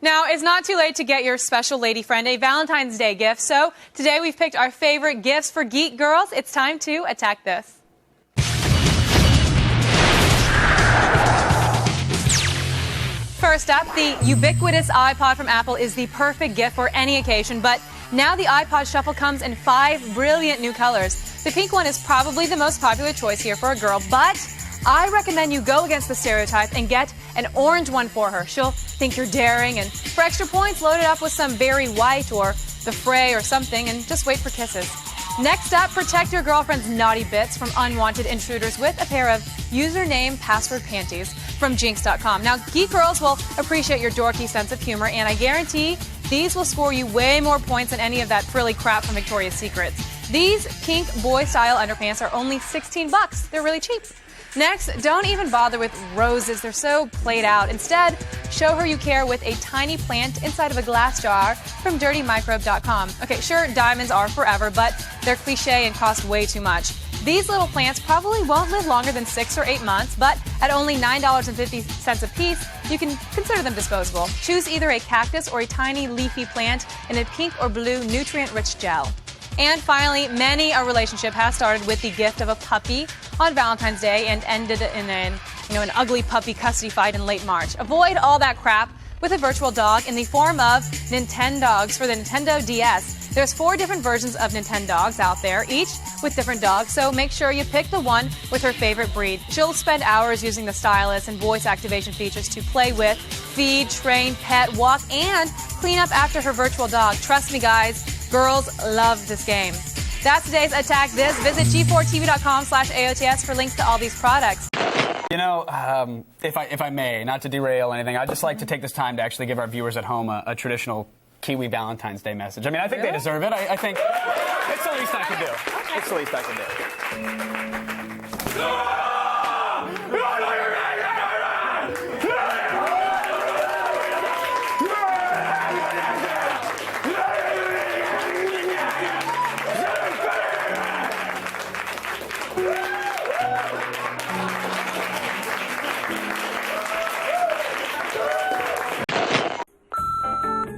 Now, it's not too late to get your special lady friend a Valentine's Day gift, so today we've picked our favorite gifts for geek girls. It's time to attack this. First up, the ubiquitous iPod from Apple is the perfect gift for any occasion, but now the iPod Shuffle comes in 5 brilliant new colors. The pink one is probably the most popular choice here for a girl, but I recommend you go against the stereotype and get an orange one for her. She'll think you're daring, and for extra points, load it up with some Berry White or the Fray or something, and just wait for kisses. Next up, protect your girlfriend's naughty bits from unwanted intruders with a pair of username password panties from Jinx.com. Now, geek girls will appreciate your dorky sense of humor, and I guarantee these will score you way more points than any of that frilly crap from Victoria's Secrets. These pink boy-style underpants are only $16. They're really cheap. Next, don't even bother with roses. They're so played out. Instead, show her you care with a tiny plant inside of a glass jar from DirtyMicrobe.com. Okay, sure, diamonds are forever, but they're cliche and cost way too much. These little plants probably won't live longer than 6 or 8 months, but at only $9.50 a piece, you can consider them disposable. Choose either a cactus or a tiny leafy plant in a pink or blue nutrient-rich gel. And finally, many a relationship has started with the gift of a puppy on Valentine's Day and ended in an ugly puppy custody fight in late March. Avoid all that crap with a virtual dog in the form of Nintendogs for the Nintendo DS. There's 4 different versions of Nintendogs out there, each with different dogs, so make sure you pick the one with her favorite breed. She'll spend hours using the stylus and voice activation features to play with, feed, train, pet, walk, and clean up after her virtual dog. Trust me, guys, girls love this game. That's today's Attack This. Visit g4tv.com/AOTS for links to all these products. You know, if I may, not to derail anything, I'd just like to take this time to actually give our viewers at home a traditional Kiwi Valentine's Day message. I mean, I think they deserve it. I think it's the least I can do. Okay. It's the least I can do.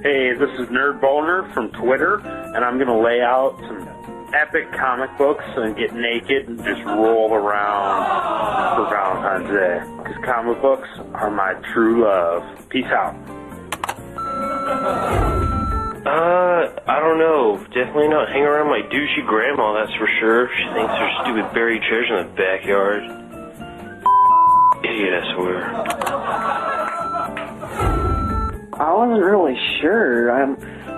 Hey, this is Nerd Boner from Twitter, and I'm going to lay out some epic comic books and get naked and just roll around for Valentine's Day. Because comic books are my true love. Peace out. I don't know. Definitely not hang around my douchey grandma, that's for sure. She thinks there's stupid buried treasure in the backyard. Idiot, I swear. I wasn't really sure. I'd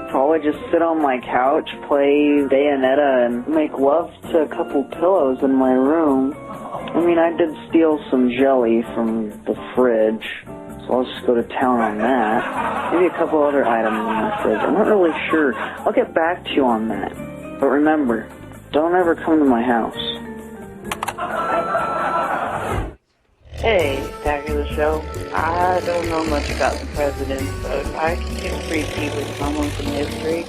probably just sit on my couch, play Bayonetta, and make love to a couple pillows in my room. I mean, I did steal some jelly from the fridge, so I'll just go to town on that. Maybe a couple other items in my fridge. I'm not really sure. I'll get back to you on that. But remember, don't ever come to my house. Hey, back of the show. I don't know much about the president, but if I could get freaky with someone from history,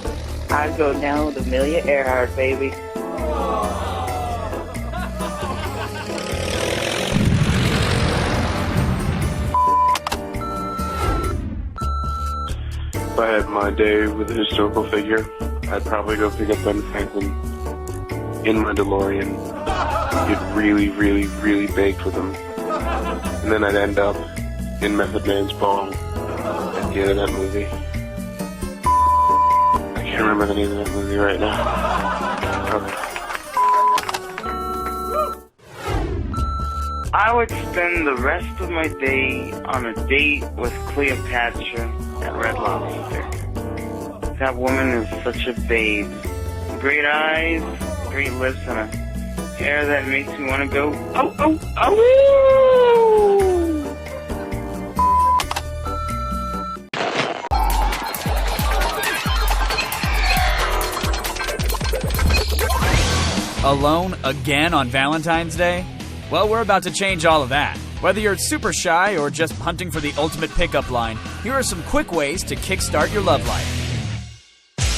I'd go down with Amelia Earhart, baby. If I had my day with a historical figure, I'd probably go pick up Ben Franklin in my DeLorean, get really, really, really baked with him. And then I'd end up in Method Man's bong at the end of that movie. I can't remember the name of that movie right now. I would spend the rest of my day on a date with Cleopatra at Red Lobster. That woman is such a babe. Great eyes, great lips, and a hair that makes me want to go, oh, oh, oh! Alone again on Valentine's Day? Well, we're about to change all of that. Whether you're super shy or just hunting for the ultimate pickup line, here are some quick ways to kickstart your love life.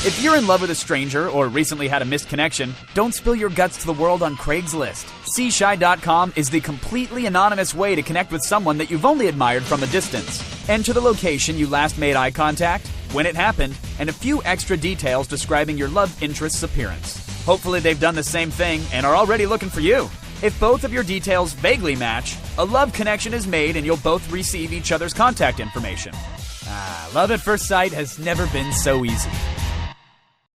If you're in love with a stranger or recently had a missed connection, don't spill your guts to the world on Craigslist. SeeShy.com is the completely anonymous way to connect with someone that you've only admired from a distance. Enter the location you last made eye contact, when it happened, and a few extra details describing your love interest's appearance. Hopefully they've done the same thing and are already looking for you. If both of your details vaguely match, a love connection is made and you'll both receive each other's contact information. Love at first sight has never been so easy.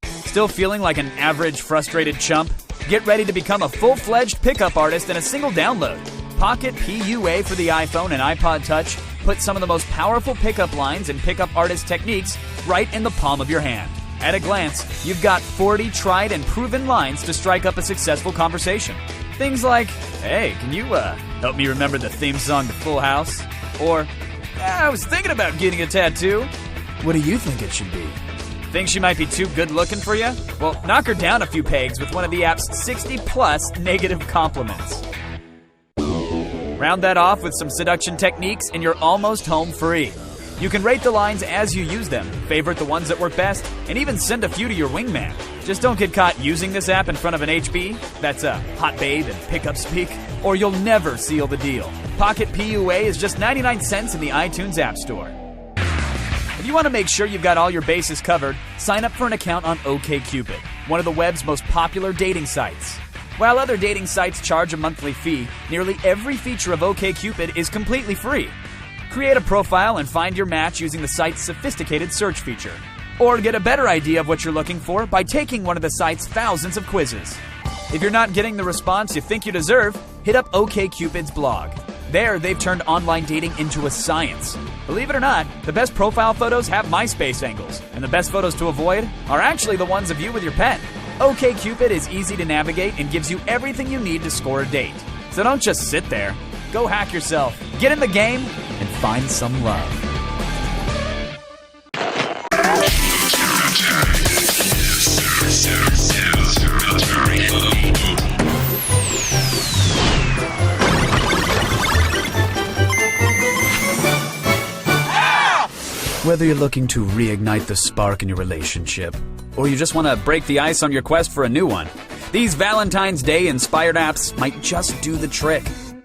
Still feeling like an average, frustrated chump? Get ready to become a full-fledged pickup artist in a single download. Pocket PUA for the iPhone and iPod Touch put some of the most powerful pickup lines and pickup artist techniques right in the palm of your hand. At a glance, you've got 40 tried and proven lines to strike up a successful conversation. Things like, hey, can you help me remember the theme song to Full House? Or, I was thinking about getting a tattoo. What do you think it should be? Think she might be too good looking for you? Well, knock her down a few pegs with one of the app's 60+ negative compliments. Round that off with some seduction techniques and you're almost home free. You can rate the lines as you use them, favorite the ones that work best, and even send a few to your wingman. Just don't get caught using this app in front of an HB, that's a hot babe and pickup speak, or you'll never seal the deal. Pocket PUA is just 99 cents in the iTunes App Store. If you want to make sure you've got all your bases covered, sign up for an account on OkCupid, one of the web's most popular dating sites. While other dating sites charge a monthly fee, nearly every feature of OkCupid is completely free. Create a profile and find your match using the site's sophisticated search feature. Or get a better idea of what you're looking for by taking one of the site's thousands of quizzes. If you're not getting the response you think you deserve, hit up OkCupid's blog. There, they've turned online dating into a science. Believe it or not, the best profile photos have MySpace angles, and the best photos to avoid are actually the ones of you with your pet. OkCupid is easy to navigate and gives you everything you need to score a date. So don't just sit there. Go hack yourself, get in the game, and find some love. Whether you're looking to reignite the spark in your relationship, or you just want to break the ice on your quest for a new one, these Valentine's Day inspired apps might just do the trick.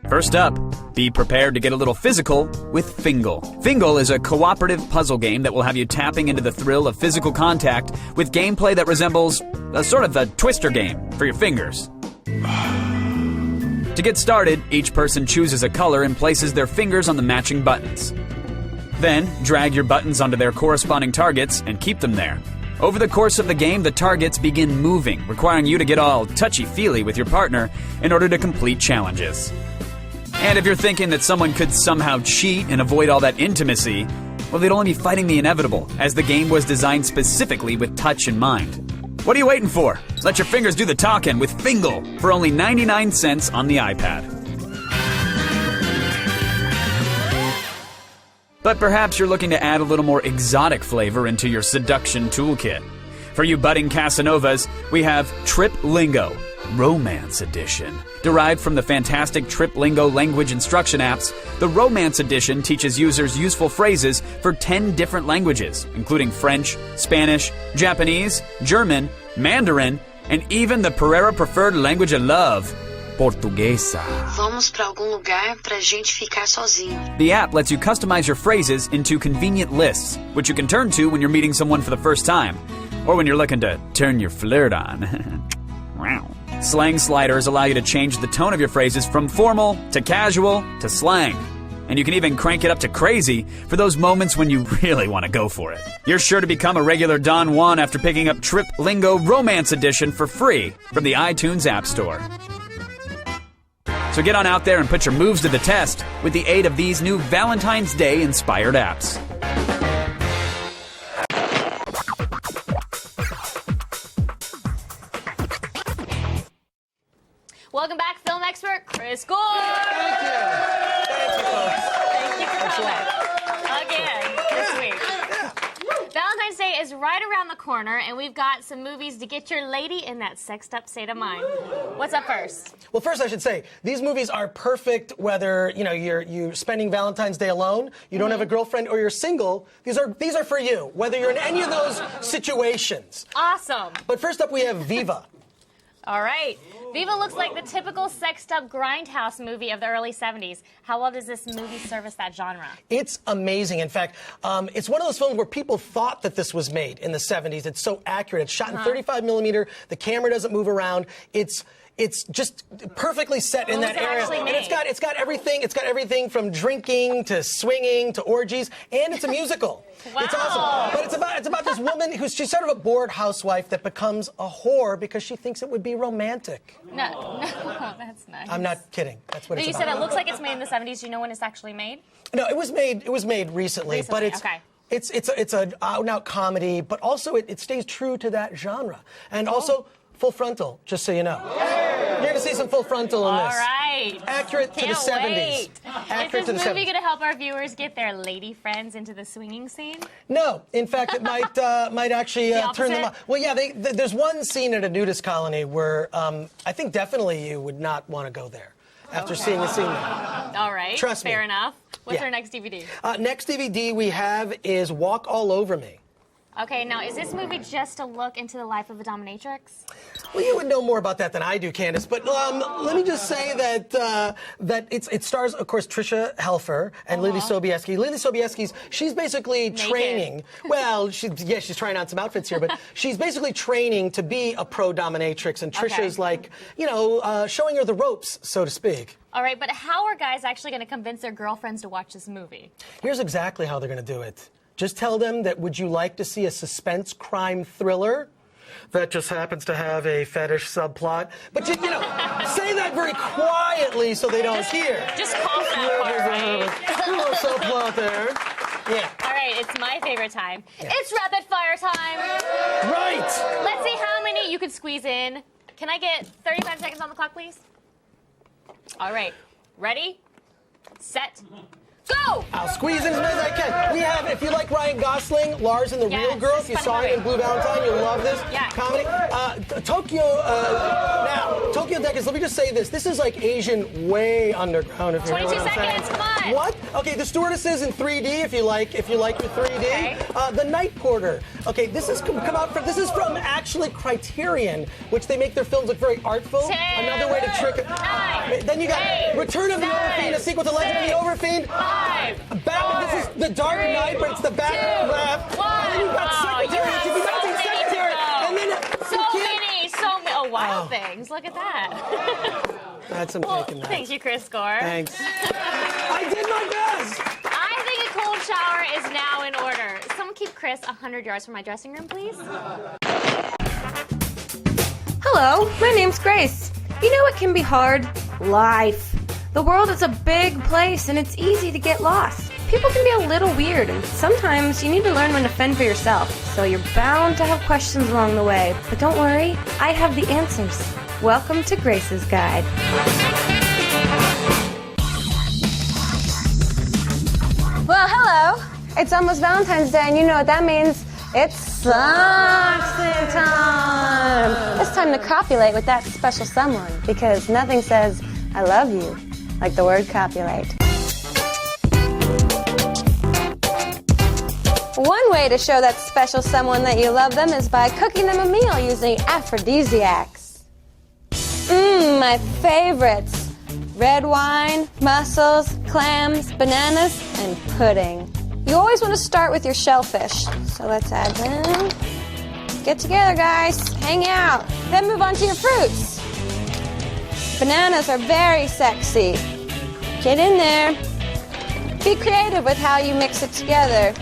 First up, be prepared to get a little physical with Fingal. Fingal is a cooperative puzzle game that will have you tapping into the thrill of physical contact with gameplay that resembles a sort of a twister game for your fingers. To get started, each person chooses a color and places their fingers on the matching buttons. Then, drag your buttons onto their corresponding targets and keep them there. Over the course of the game, the targets begin moving, requiring you to get all touchy-feely with your partner in order to complete challenges. And if you're thinking that someone could somehow cheat and avoid all that intimacy, well, they'd only be fighting the inevitable, as the game was designed specifically with touch in mind. What are you waiting for? Let your fingers do the talking with Fingal for only 99 cents on the iPad. But perhaps you're looking to add a little more exotic flavor into your seduction toolkit. For you budding Casanovas, we have Trip Lingo, Romance Edition. Derived from the fantastic Trip Lingo language instruction apps, the Romance Edition teaches users useful phrases for 10 different languages, including French, Spanish, Japanese, German, Mandarin, and even the Pereira preferred language of love, Portuguesa. Vamos pra algum lugar pra gente ficar sozinho. The app lets you customize your phrases into convenient lists, which you can turn to when you're meeting someone for the first time, or when you're looking to turn your flirt on. Wow. Slang sliders allow you to change the tone of your phrases from formal to casual to slang. And you can even crank it up to crazy for those moments when you really want to go for it. You're sure to become a regular Don Juan after picking up Trip Lingo Romance Edition for free from the iTunes App Store. So get on out there and put your moves to the test with the aid of these new Valentine's Day inspired apps. Welcome back, film expert Chris Gore. Thank you. Thank you, folks. Thank you for coming again this week. Valentine's Day is right around the corner, and we've got some movies to get your lady in that sexed up state of mind. What's up first? Well, first I should say, these movies are perfect whether, you're spending Valentine's Day alone, you don't have a girlfriend, or you're single. These are for you, whether you're in any of those situations. Awesome. But first up we have Viva. All right. Viva looks like the typical sexed-up grindhouse movie of the early 70s. How well does this movie service that genre? It's amazing. In fact, it's one of those films where people thought that this was made in the 70s. It's so accurate. It's shot in 35 millimeter. The camera doesn't move around. It's just perfectly set in that area. And it's got everything. It's got everything from drinking to swinging to orgies, and it's a musical. Wow. It's awesome. But it's about this woman she's sort of a bored housewife that becomes a whore because she thinks it would be romantic. No, that's nice. I'm not kidding. That's what it's You about. said it looks like it's made in the 70s. Do you know when it's actually made? No, it was made recently, but it's okay. It's an out-and-out comedy, but also it stays true to that genre. And also full frontal, just so you know. You're going to see some full frontal in this. All right. Accurate to the 70s. Accurate Is this movie going to help our viewers get their lady friends into the swinging scene? No. In fact, it might actually turn them off. Well, yeah, there's one scene at a nudist colony where I think definitely you would not want to go there after seeing the scene there. All right. Trust me. Fair enough. What's our next DVD? Next DVD we have is Walk All Over Me. Okay, now is this movie just a look into the life of a dominatrix? Well, you would know more about that than I do, Candace. But let me just say that it stars, of course, Tricia Helfer and Lily Sobieski. Lily Sobieski's she's basically training. Well, she's trying on some outfits here, but she's basically training to be a pro dominatrix, and Tricia's like, showing her the ropes, so to speak. All right, but how are guys actually going to convince their girlfriends to watch this movie? Here's exactly how they're going to do it. Just tell them that would you like to see a suspense crime thriller that just happens to have a fetish subplot? But say that very quietly so they don't hear. Just cough that part, right? A little subplot there. Yeah. All right, it's my favorite time. Yeah. It's rapid fire time. Right. Let's see how many you could squeeze in. Can I get 35 seconds on the clock, please? All right. Ready? Set. Go! I'll squeeze in as many as I can. We have, if you like Ryan Gosling, Lars and the Real Girl, if you saw it in Blue Valentine, you'll love this comedy. Tokyo Decadence, let me just say this. This is like Asian way underground, if you know what I'm 22 seconds, saying. come on! What? Okay, The Stewardesses in 3D, if you like your 3D. Okay. The Night Porter. Okay, this is from actually Criterion, which they make their films look very artful. 10, Another way to trick it. 9, Then you got 8, Return of the Overfiend, a sequel to Legend of the Overfiend. 5, 4, This is The Dark Knight, but it's the back left. 1. And then you've got Secretary. And then So many. Oh, Wild Things. Look at that. That's some taking that. Thank you, Chris Score. Thanks. I did my best. I think a cold shower is now in order. Someone keep Chris 100 yards from my dressing room, please. Hello, my name's Grace. You know what can be hard? Life. The world is a big place and it's easy to get lost. People can be a little weird and sometimes you need to learn when to fend for yourself. So you're bound to have questions along the way. But don't worry, I have the answers. Welcome to Grace's Guide. Well, hello. It's almost Valentine's Day and you know what that means. It's sexy time. It's time to copulate with that special someone because nothing says I love you like the word copulate. One way to show that special someone that you love them is by cooking them a meal using aphrodisiacs. My favorites. Red wine, mussels, clams, bananas, and pudding. You always want to start with your shellfish. So let's add them. Get together, guys. Hang out. Then move on to your fruits. Bananas are very sexy. Get in there. Be creative with how you mix it together.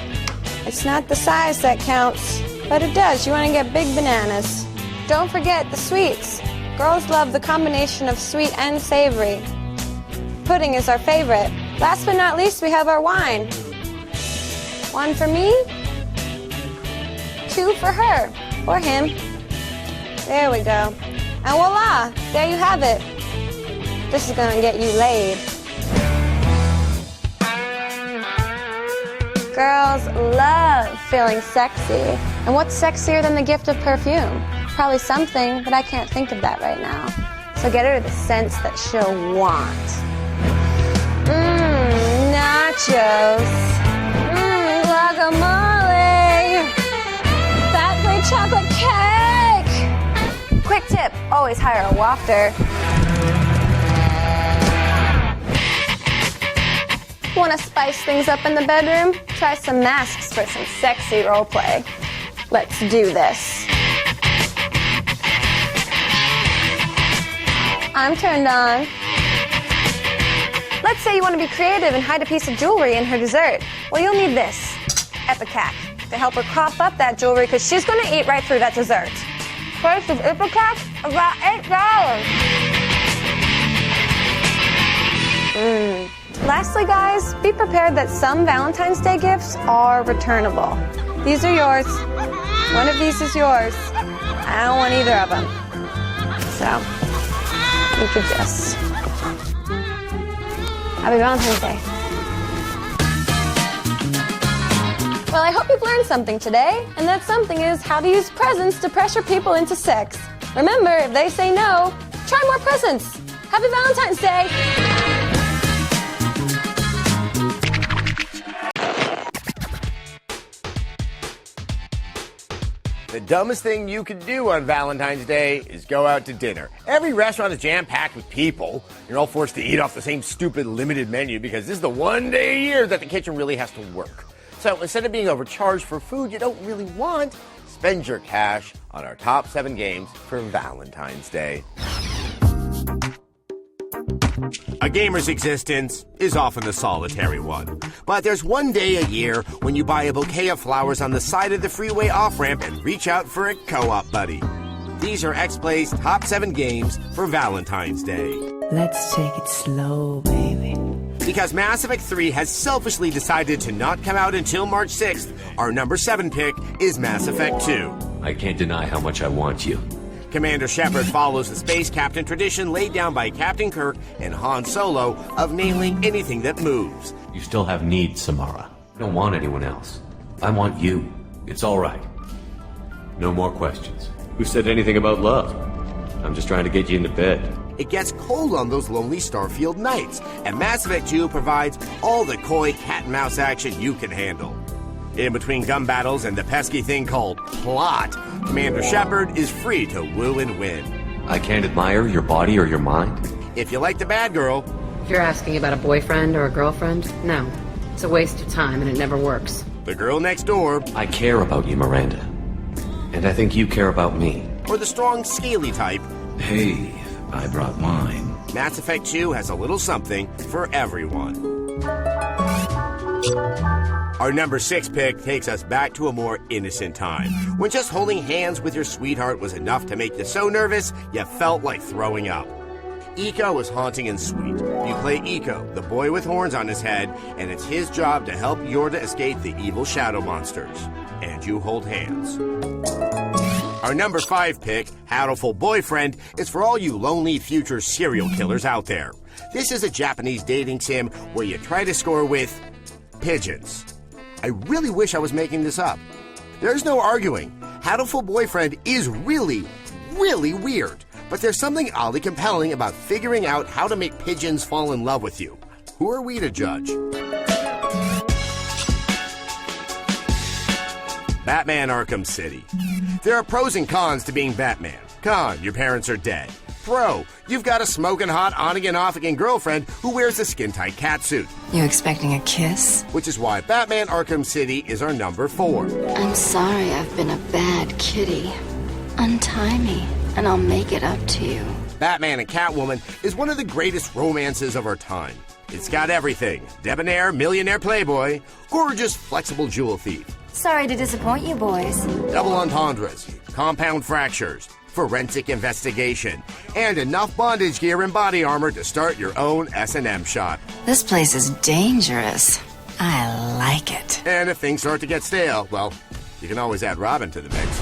It's not the size that counts, but it does. You want to get big bananas. Don't forget the sweets. Girls love the combination of sweet and savory. Pudding is our favorite. Last but not least, we have our wine. 1 for me, 2 for her, or him. There we go. And voila, there you have it. This is gonna get you laid. Girls love feeling sexy. And what's sexier than the gift of perfume? Probably something, but I can't think of that right now. So get her the scents that she'll want. Nachos. Guacamole. Fat grade chocolate cake. Quick tip, always hire a wafter. Want to spice things up in the bedroom? Try some masks for some sexy roleplay. Let's do this. I'm turned on. Let's say you want to be creative and hide a piece of jewelry in her dessert. Well, you'll need this, Ipecac, to help her crop up that jewelry because she's going to eat right through that dessert. Price of Ipecac? About $8. Lastly, guys, be prepared that some Valentine's Day gifts are returnable. These are yours. One of these is yours. I don't want either of them. So, you could just... Happy Valentine's Day. Well, I hope you've learned something today, and that something is how to use presents to pressure people into sex. Remember, if they say no, try more presents. Happy Valentine's Day! The dumbest thing you could do on Valentine's Day is go out to dinner. Every restaurant is jam-packed with people. You're all forced to eat off the same stupid limited menu because this is the one day a year that the kitchen really has to work. So instead of being overcharged for food you don't really want, spend your cash on our top 7 games for Valentine's Day. A gamer's existence is often a solitary one. But there's one day a year when you buy a bouquet of flowers on the side of the freeway off-ramp and reach out for a co-op buddy. These are X-Play's top 7 games for Valentine's Day. Let's take it slow, baby. Because Mass Effect 3 has selfishly decided to not come out until March 6th, our number 7 pick is Mass Effect 2. I can't deny how much I want you. Commander Shepard follows the space captain tradition laid down by Captain Kirk and Han Solo of nailing anything that moves. You still have needs, Samara. I don't want anyone else. I want you. It's all right. No more questions. Who said anything about love? I'm just trying to get you into bed. It gets cold on those lonely Starfield nights, and Mass Effect 2 provides all the coy cat-and-mouse action you can handle. In between gun battles and the pesky thing called plot, Commander Shepard is free to woo and win. I can't admire your body or your mind? If you like the bad girl... If you're asking about a boyfriend or a girlfriend, no. It's a waste of time and it never works. The girl next door... I care about you, Miranda. And I think you care about me. Or the strong, scaly type... Hey, I brought wine. Mass Effect 2 has a little something for everyone. Our number 6 pick takes us back to a more innocent time, when just holding hands with your sweetheart was enough to make you so nervous you felt like throwing up. Eco is haunting and sweet. You play Eco, the boy with horns on his head, and it's his job to help Yorda escape the evil shadow monsters. And you hold hands. Our number 5 pick, Hatoful Boyfriend, is for all you lonely future serial killers out there. This is a Japanese dating sim where you try to score with pigeons. I really wish I was making this up. There's no arguing. Hatoful Boyfriend is really, really weird. But there's something oddly compelling about figuring out how to make pigeons fall in love with you. Who are we to judge? Batman Arkham City. There are pros and cons to being Batman. Con, your parents are dead. Pro, you've got a smoking hot on-again, off-again girlfriend who wears a skin-tight catsuit. You expecting a kiss? Which is why Batman Arkham City is our number 4. I'm sorry I've been a bad kitty. Untie me, and I'll make it up to you. Batman and Catwoman is one of the greatest romances of our time. It's got everything. Debonair, millionaire playboy, gorgeous, flexible jewel thief. Sorry to disappoint you, boys. Double entendres, compound fractures, forensic investigation, and enough bondage gear and body armor to start your own S&M shop. This place is dangerous. I like it. And if things start to get stale, well, you can always add Robin to the mix.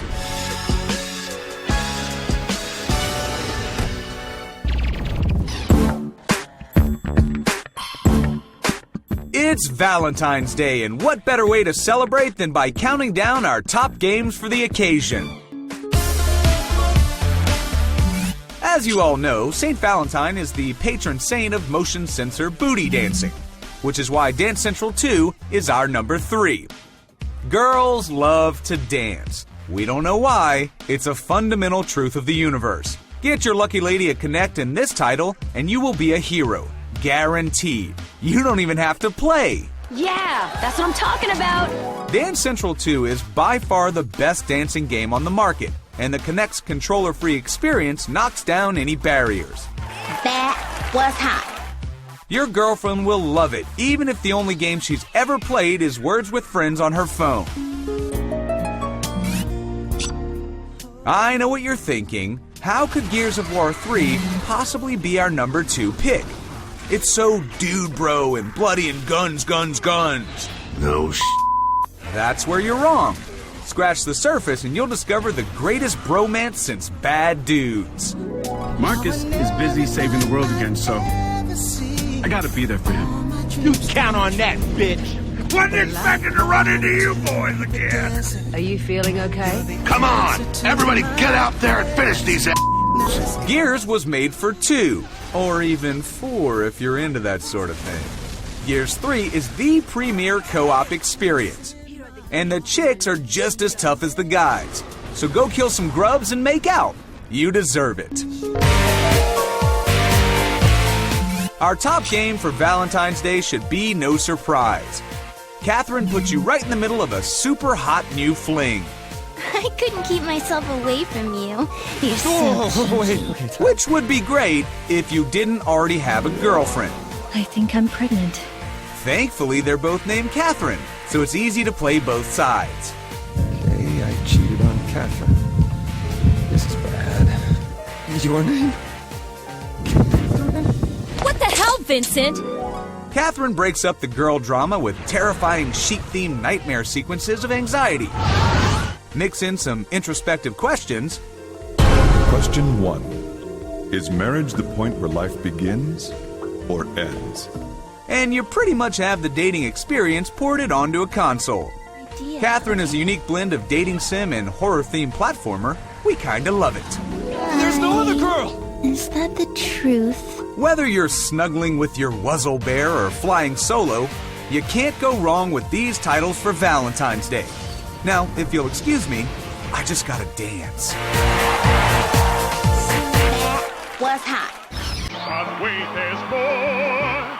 It's Valentine's Day, and what better way to celebrate than by counting down our top games for the occasion? As you all know, St. Valentine is the patron saint of motion sensor booty dancing, which is why Dance Central 2 is our number 3. Girls love to dance, We don't know why. It's a fundamental truth of the universe. Get your lucky lady a Connect in this title, and you will be a hero. Guaranteed. You don't even have to play. Yeah, that's what I'm talking about. Dance Central 2 is by far the best dancing game on the market, and the Connect's controller-free experience knocks down any barriers. That was hot. Your girlfriend will love it, even if the only game she's ever played is Words with Friends on her phone. I know what you're thinking. How could Gears of War 3 possibly be our number 2 pick? It's so dude bro and bloody and guns. No That's where you're wrong. Scratch the surface and you'll discover the greatest bromance since Bad Dudes. Marcus is busy saving the world again, so I gotta be there for him. You count on that, bitch. Wasn't expecting to run into you boys again. Are you feeling okay? Come on, everybody get out there and finish these Gears was made for 2, or even 4 if you're into that sort of thing. Gears 3 is the premier co-op experience. And the chicks are just as tough as the guys. So go kill some grubs and make out. You deserve it. Our top game for Valentine's Day should be no surprise. Catherine puts you right in the middle of a super hot new fling. I couldn't keep myself away from you. You're so cute. Which would be great if you didn't already have a girlfriend. I think I'm pregnant. Thankfully, they're both named Catherine, so it's easy to play both sides. Hey, I cheated on Catherine. This is bad. Your name? What the hell, Vincent? Catherine breaks up the girl drama with terrifying sheep-themed nightmare sequences of anxiety. Mix in some introspective questions. Question 1. Is marriage the point where life begins or ends? And you pretty much have the dating experience ported onto a console. Catherine is a unique blend of dating sim and horror-themed platformer. We kinda love it. There's no other girl! Is that the truth? Whether you're snuggling with your wuzzle bear or flying solo, you can't go wrong with these titles for Valentine's Day. Now, if you'll excuse me, I just gotta dance. That was hot. But wait, there's more.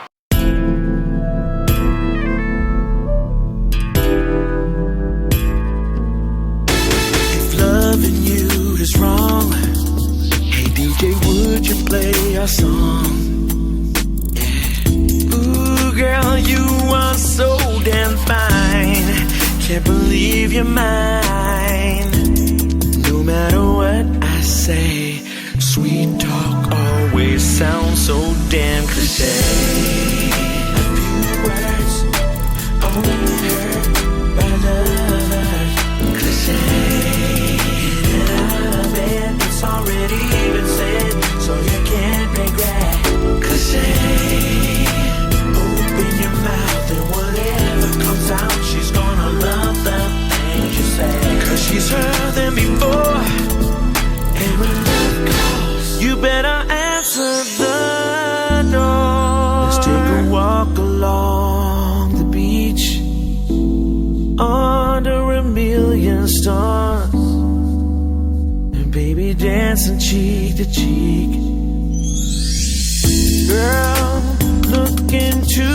If loving you is wrong, hey DJ, would you play our song? Yeah. Ooh, girl, you are so damn fine. Can't believe you're mine. No matter what I say, sweet talk always sounds so damn cliche. A few words only heard by lovers. Cliche. Get out of bed, it's already been said, so you can't regret. Cliche. Open your mouth and whatever comes out, she's gonna love the things you say. 'Cause she's heard them before. And when love calls, you better answer the door. Let's take a walk along the beach under a million stars. And baby, dancing cheek to cheek. Girl, look into